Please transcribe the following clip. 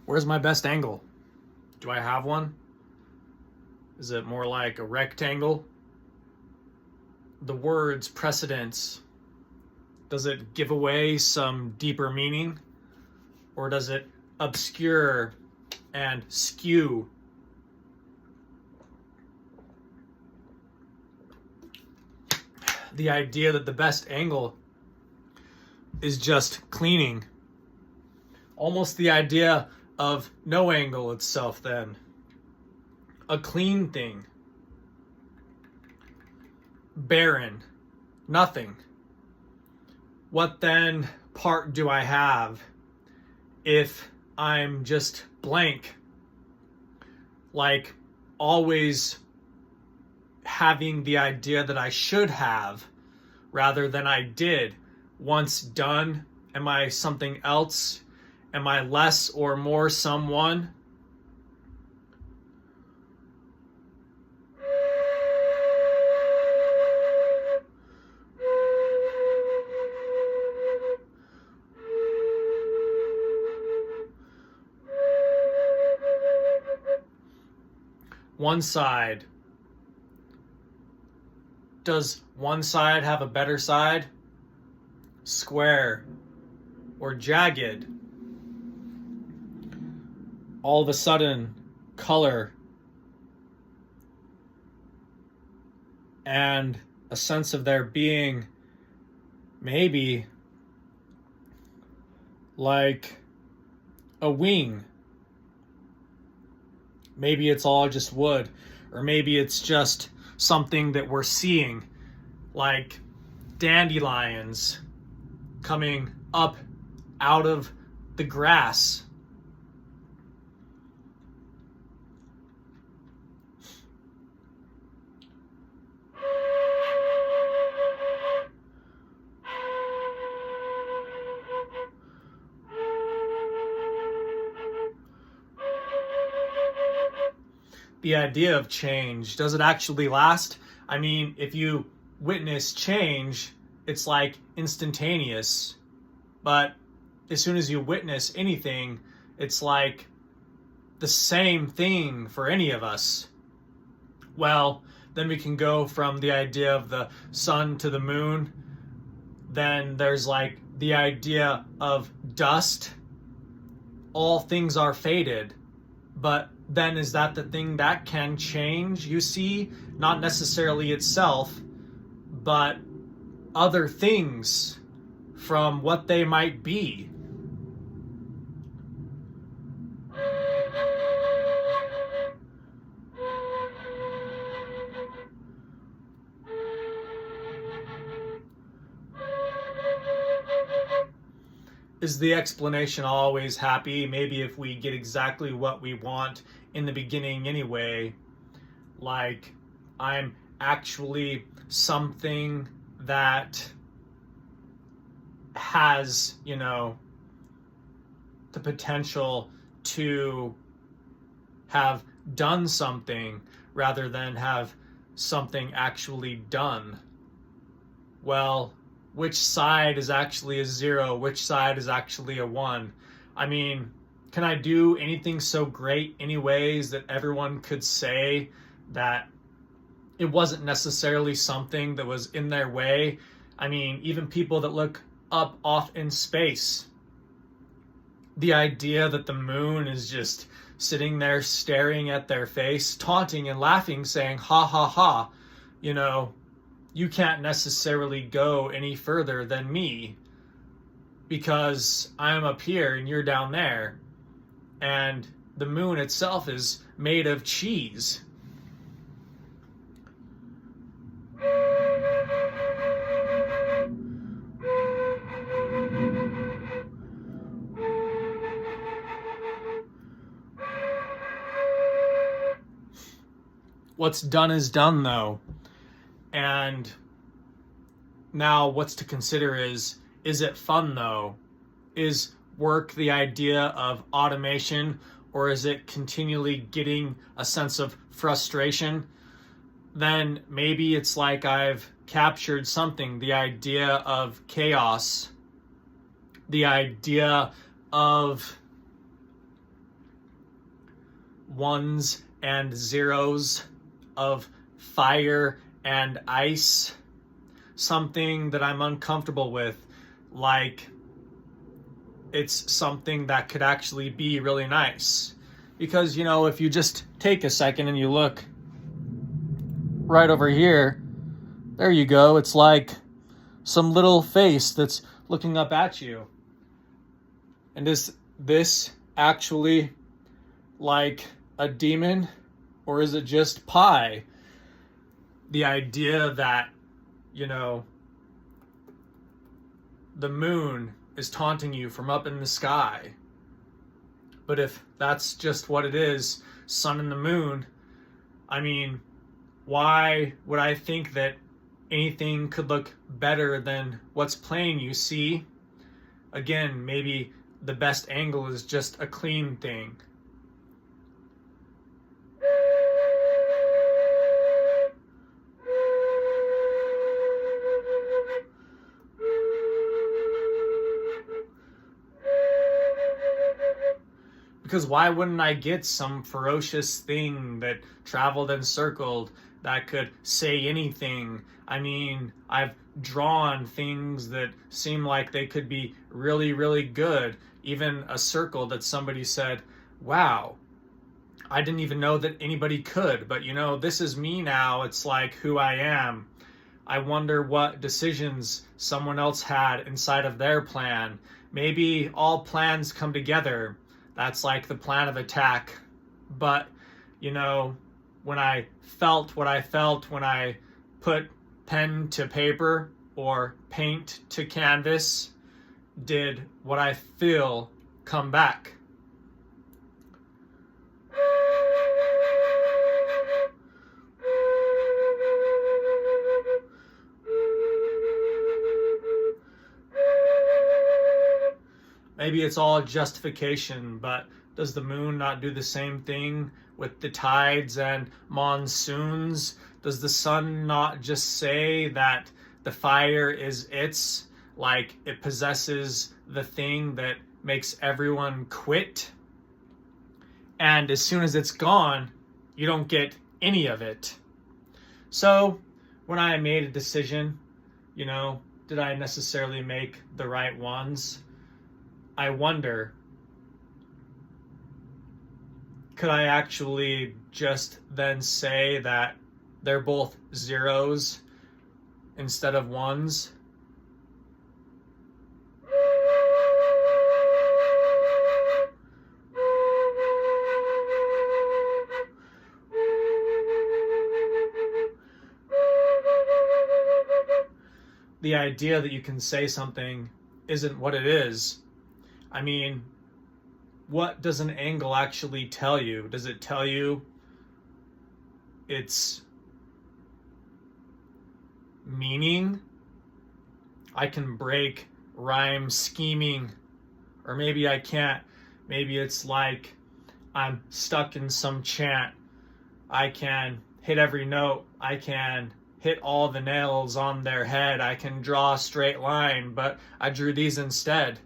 Where's my best angle? Do I have one? Is it more like a rectangle? The words precedence, does it give away some deeper meaning? Or does it obscure and skew? The idea that the best angle is just cleaning. Almost the idea of no angle itself then. A clean thing. Barren. Nothing. What then part do I have if I'm just blank? Like always having the idea that I should have rather than I did. Once done, am I something else? Am I less or more someone? One side. Does one side have a better side? Square or jagged? All of a sudden, color and a sense of there being maybe like a wing. Maybe it's all just wood, or maybe it's just something that we're seeing, like dandelions coming up out of the grass. The idea of change, does it actually last? I mean, if you witness change, it's like instantaneous. But as soon as you witness anything, it's like the same thing for any of us. Well, then we can go from the idea of the sun to the moon. Then there's like the idea of dust. All things are faded, but then is that the thing that can change? You see, not necessarily itself, but other things from what they might be. Is the explanation always happy? Maybe if we get exactly what we want in the beginning anyway, like I'm actually something that has, the potential to have done something rather than have something actually done. Well, which side is actually a 0? Which side is actually a 1? I mean, can I do anything so great anyways that everyone could say that it wasn't necessarily something that was in their way? I mean, even people that look up off in space, the idea that the moon is just sitting there staring at their face, taunting and laughing, saying, ha ha ha, you can't necessarily go any further than me because I'm up here and you're down there. And the moon itself is made of cheese. What's done is done, though. And now what's to consider is it fun, though? Is work the idea of automation, or is it continually getting a sense of frustration? Then maybe it's like I've captured something, the idea of chaos, the idea of ones and zeros, of fire and ice, something that I'm uncomfortable with, like it's something that could actually be really nice. Because, if you just take a second and you look right over here, there you go. It's like some little face that's looking up at you. And is this actually like a demon, or is it just pie? The idea that, the moon is taunting you from up in the sky. But if that's just what it is, sun and the moon, I mean, why would I think that anything could look better than what's playing, you see? Again, maybe the best angle is just a clean thing. Because why wouldn't I get some ferocious thing that traveled and circled that could say anything? I mean, I've drawn things that seem like they could be really, really good. Even a circle that somebody said, wow, I didn't even know that anybody could. But this is me now. It's like who I am. I wonder what decisions someone else had inside of their plan. Maybe all plans come together. That's like the plan of attack. But, when I felt what I felt when I put pen to paper or paint to canvas, did what I feel come back? Maybe it's all justification, but does the moon not do the same thing with the tides and monsoons? Does the sun not just say that the fire is its, like it possesses the thing that makes everyone quit? And as soon as it's gone, you don't get any of it. So when I made a decision, did I necessarily make the right ones? I wonder, could I actually just then say that they're both zeros instead of ones? The idea that you can say something isn't what it is. I mean, what does an angle actually tell you? Does it tell you its meaning? I can break rhyme scheming, or maybe I can't. Maybe it's like I'm stuck in some chant. I can hit every note. I can hit all the nails on their head. I can draw a straight line, but I drew these instead.